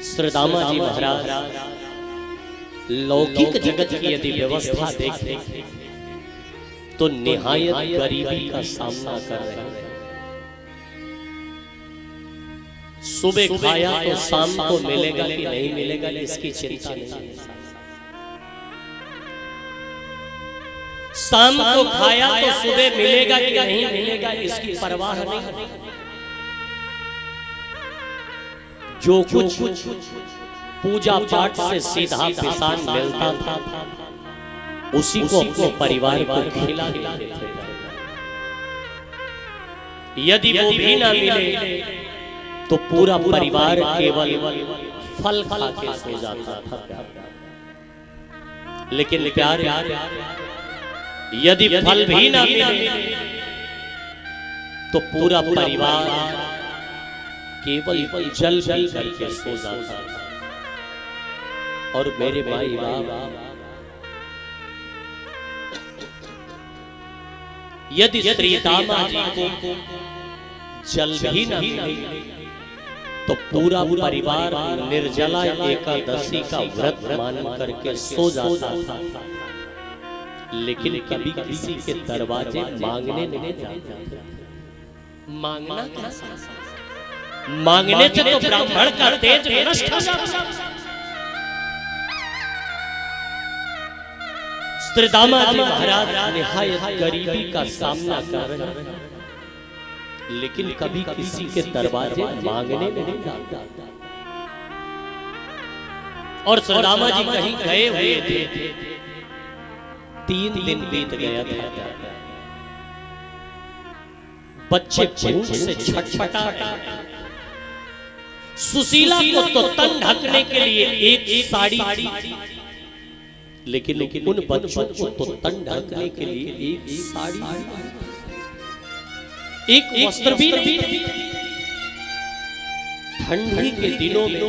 श्री दामाजी महाराज लौकिक जगत की यदि व्यवस्था देखें तो निहायत गरीबी का सामना कर रहे हैं। सुबह खाया तो शाम को मिलेगा कि नहीं मिलेगा इसकी चिंता नहीं। शाम को खाया तो सुबह मिलेगा कि नहीं मिलेगा इसकी परवाह नहीं। जो कुछ पूजा पाठ से सीधा पिसान मिलता था उसी को अपने परिवार को खिला देते थे। यदि वो भी ना मिले तो पूरा परिवार केवल फल खा के सो जाता था। लेकिन प्यार यदि फल भी ना मिले तो पूरा परिवार केवल जल पी करके सो जाता था। और मेरे माई बाप यदि श्री दामाजी को जल भी न मिले तो पूरा परिवार निर्जला एकादशी का व्रत मान करके सो जाता था। लेकिन कभी किसी के दरवाजे मांगने नहीं जाते। मांगना कैसा? मांगने से तो ब्राह्मण का तेज नष्ट हो जाता। श्री दामाजी महाराज निहायत गरीबी का सामना कर रहे हैं, लेकिन कभी किसी के दरवाजे मांगने नहीं जाता। और श्री दामाजी कहीं गए हुए थे, 3 दिन बीत गया था। बच्चे भूख से छटपटा, सुशीला को तो तन ढकने के लिए एक साड़ी, लेकिन उन बच्चों को तो तन ढकने के लिए एक साड़ी, एक वस्त्र भी नहीं। ठंडी के दिनों में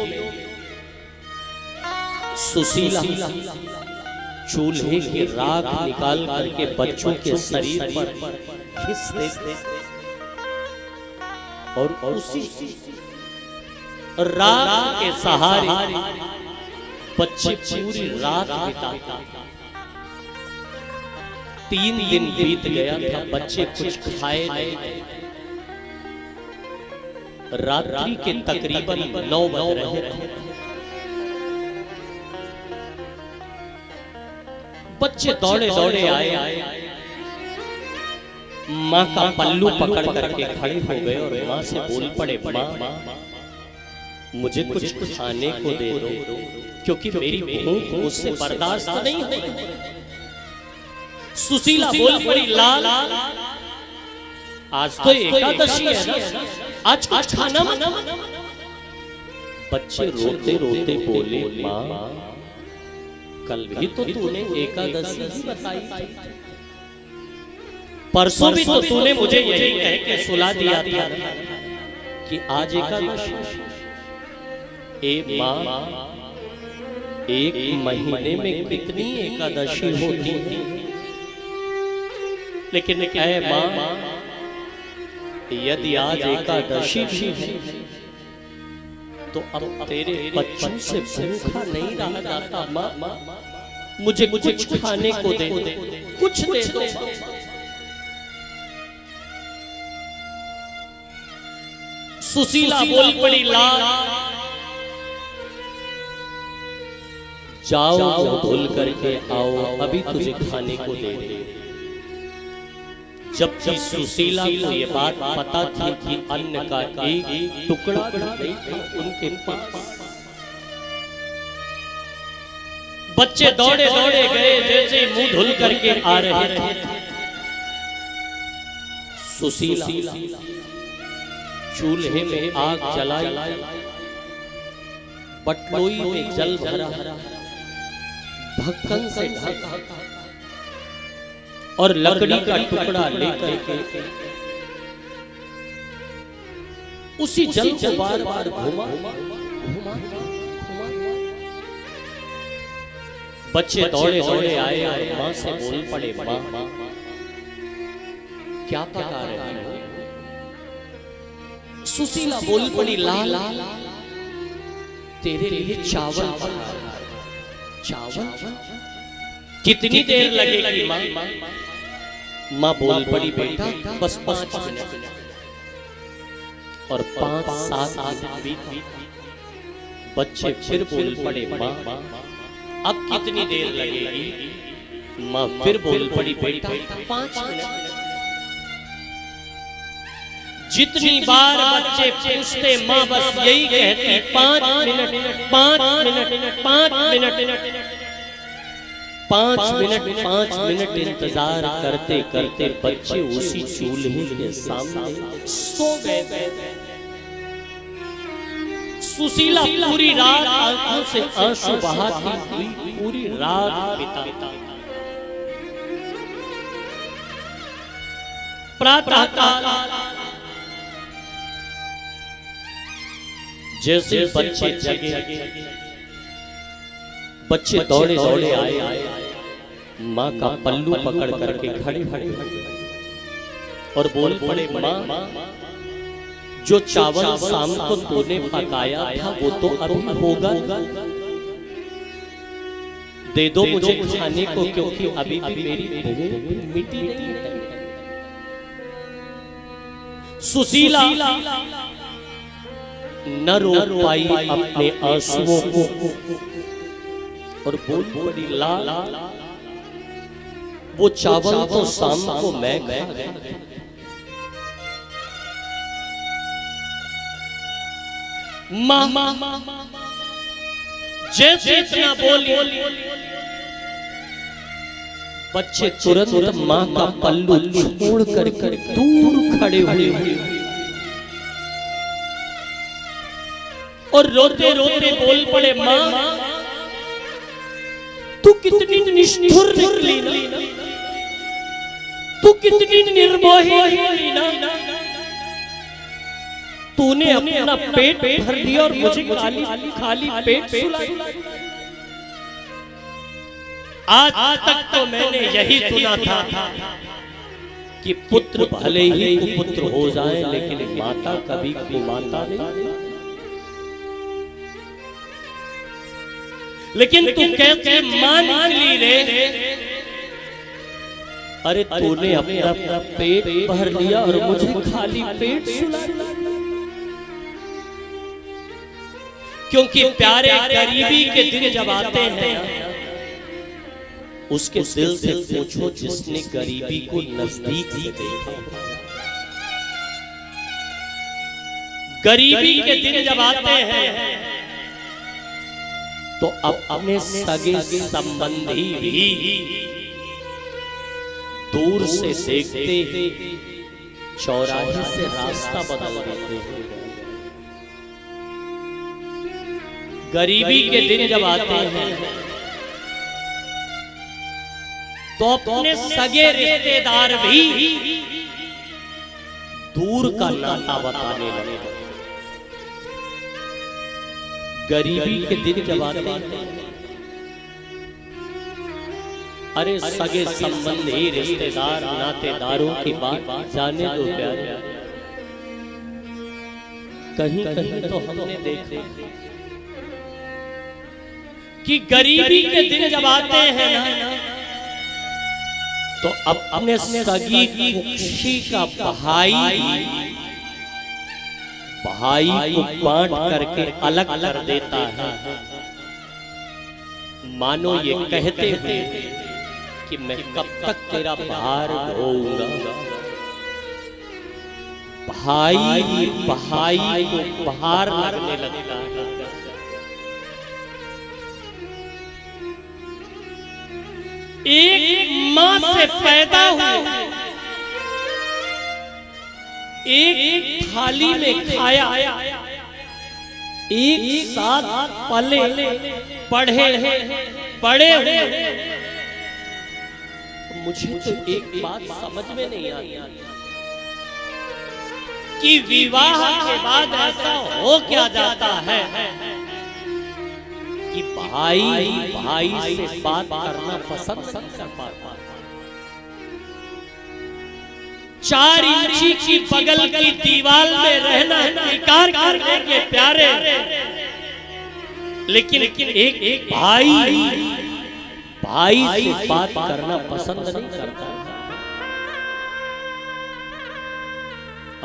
सुशीला चूल्हे की राख निकाल करके बच्चों के शरीर पर खींच देते और उसी राख के सहारे बच्चे पूरी रात बिताते। 3 दिन बीत गया था, बच्चे कुछ खाए नहीं। रात्रि के तकरीबन 9 बज रहे थे। बच्चे दौड़े दौड़े आए, माँ का पल्लू पकड़ करके खड़े हो गए और माँ से बोल पड़े, माँ मुझे कुछ खाने को दे दो, क्योंकि मेरी भूख मुझसे बर्दाश्त नहीं होती। सुशीला बोल पड़ी, लाल आज तो एकादशी है ना, आज कुछ खाना मत। बच्चे रोते रोते बोले, माँ कल भी तो तूने एकादशी ही बताई थी, परसों भी तो तूने मुझे यही कह के सुला दिया था कि आज एकादशी। ए माँ, एक महीने में कितनी एकादशी होती है? लेकिन ऐ माँ, यदि आज एकादशी भी है तो अब तेरे बच्चों से भूखा नहीं रहा जाता। माँ मुझे कुछ खाने को दे, कुछ दे दो। सुशीला बोल पड़ी, लाल जाओ धुल करके आओ, अभी तुझे खाने को दे दे। जबकि सुशीला को ये बात पता थी कि अन्न का एक टुकड़ा नहीं था उनके पास। बच्चे दौड़े दौड़े गए, जैसे मुंह धुल करके आ रहे थे, सुशीला चूल्हे में आग जलाई, पटलोई में जल भरा, ढक्कन से ढका और लकड़ी का टुकड़ा लेकर के उसी जल को बार बार घुमा। बच्चे दौड़े दौड़े आए और माँ से बोल पड़े, माँ क्या पका रहे हो? सुशीला बोल पड़ी, लाल तेरे लिए चावल पका रहा है। चावल? कितनी देर लगेगी माँ? माँ बोल पड़ी, बेटा बस 5 मिनट। और 5-7 मिनट बीत। बच्चे फिर बोल पड़े, माँ अब कितनी देर लगेगी? माँ फिर बोल पड़ी, बेटा 5 मिनट। जितनी बार बच्चे पूछते, माँ बस यही कहती, 5 minute 5 minute 5 minute 5 minute 5 minute इंतजार करते करते बच्चे उसी चूल्हे के सामने सो गए। सुशीला पूरी रात आंखों से आंसू बहाती हुई पूरी रात बिताती। प्रातः काल जैसे बच्चे जगे, बच्चे दौड़े दौड़े आए, माँ का पल्लू पकड़ करके खड़े और बोल पड़े, माँ जो चावल शाम को तूने पकाया था वो तो अभी होगा, दे दो मुझे खाने को, क्योंकि अभी भी मेरी भूख मिटी नहीं है। सुशीला न रोक पाई अपने आंसुओं को और बोल पड़ी, लाल वो चावल तो शाम को मैं खा गया। माँ जैसे इतना बोली, बच्चे तुरंत माँ का पल्लू छोड़ कर दूर खड़े हुए और रोते रोते बोल पड़े, माँ तू कितनी निष्ठुर निकली ना, तू कितनी निर्मोही निकली ना, तूने अपना पेट भर दिया और मुझे खाली पेट सुला। आज तक तो मैंने यही सुना था कि पुत्र भले ही कुपुत्र हो जाए लेकिन माता कभी कुमाता नहीं। लेकिन तू कहती मां निकली रे, अरे तूने अपना पेट भर लिया और मुझे खाली पेट सुला। क्योंकि प्यारे गरीबी के दिन जब आते हैं उसके दिल से पूछो जिसने गरीबी को नजदीक से देखा। गरीबी के दिन जब आते हैं तो अपने सगे संबंधी भी दूर से देखते चौराहे से रास्ता बदल देते हैं। गरीबी के दिन जब आते हैं तो अपने सगे रिश्तेदार भी दूर का नाता बताने लगे। गरीबी के दिन जब आते हैं, अरे सगे संबंधी रिश्तेदार नातेदारों की बात जाने दो प्यारे। कहीं कहीं तो हमने देखा कि गरीबी के दिन जब आते हैं ना तो अपने सगी खुशी का भाई को बांट करके अलग कर देता है। मानो ये कहते हुए कि मैं कब तक तेरा भार ढोऊंगा। भाई को भार लगने लगता है। एक मां से पैदा हुए, एक थाली में खाया, एक साथ पले पढ़े बड़े हुए। मुझे तो एक बात समझ में नहीं आई कि विवाह के बाद ऐसा हो क्या जाता है कि भाई से बात करना पसंद कर पाता है। 4 इंची की बगल की दीवार में रहना स्वीकार कर लेंगे प्यारे, लेकिन एक भाई से बात करना पसंद नहीं करता।